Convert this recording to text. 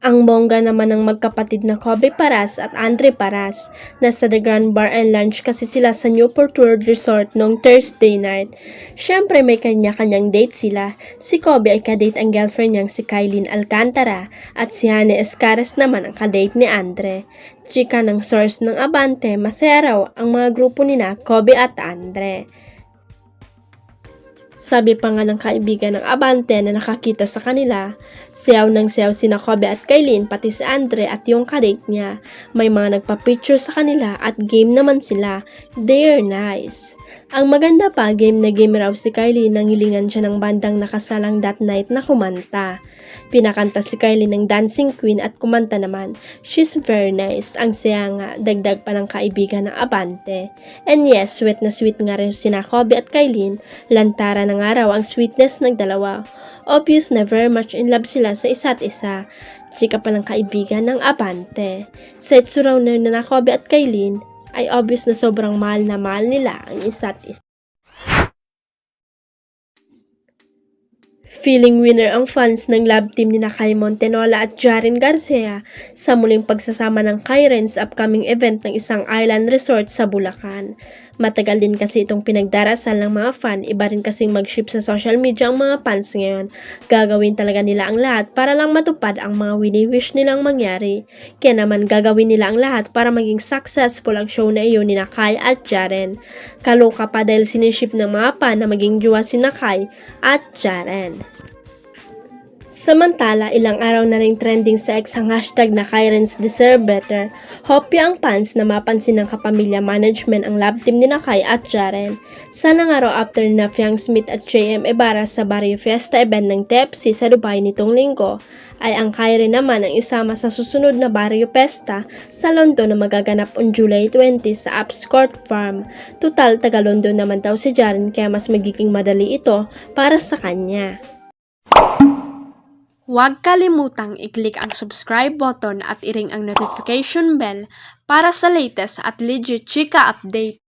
Ang bongga naman ng magkapatid na Kobe Paras at Andre Paras. Nasa The Grand Bar and Lounge kasi sila sa Newport World Resort noong Thursday night. Siyempre may kanya-kanyang date sila. Si Kobe ay kadate ang girlfriend niyang si Kylene Alcantara at si Hane Escares naman ang kadate ni Andre. Chika ng source ng Abante, masaya raw ang mga grupo nina Kobe at Andre. Sabi pa nga ng kaibigan ng Abante na nakakita sa kanila, sayaw ng sayaw sina Kobe at Kylene pati si Andre at yung kadate niya. May mga nagpa-picture sa kanila at game naman sila. They're nice. Ang maganda pa, game na game raw si Kylene nang hilingan siya ng bandang nakasalang that night na kumanta. Pinakanta si Kylene ng Dancing Queen at kumanta naman, She's Very Nice. Ang saya nga, dagdag pa ng kaibigan ng Abante. And yes, sweet na sweet nga rin sina Kobe at Kylene, lantara ng araw ang sweetness ng dalawa. Obvious na very much in love sila sa isa't isa. Chika pa ng kaibigan ng Abante. Sa itsuraw na Kobe at Kylene, ay obvious na sobrang mahal na mahal nila ang isa't isa. Feeling winner ang fans ng love team ni Kai Montenola at Jaren Garcia sa muling pagsasama ng Kyren sa upcoming event ng isang island resort sa Bulacan. Matagal din kasi itong pinagdarasal ng mga fan, iba rin kasing mag-ship sa social media ang mga fans ngayon. Gagawin talaga nila ang lahat para lang matupad ang mga wini-wish nilang mangyari. Kaya naman gagawin nila ang lahat para maging successful ang show na iyon ni Kai at Jaren. Kaloka pa dahil siniship ng mga fan na maging jowa si Kai at Jaren. Samantala, ilang araw na ring trending sa X ang hashtag na Kyrens Deserve Better. Hopya ang fans na mapansin ng kapamilya management ang love team ni Kai at Jaren. Sana nga raw after na Fiang Smith at JM Ibarra sa Barrio Fiesta event ng TFC sa Dubai nitong linggo, ay ang Kyren naman ang isama sa susunod na Barrio Fiesta sa London na magaganap on July 20 sa Upscourt Farm. Total, taga London naman daw si Jaren kaya mas magiging madali ito para sa kanya. Huwag kalimutang i-click ang subscribe button at i-ring ang notification bell para sa latest at legit chika update.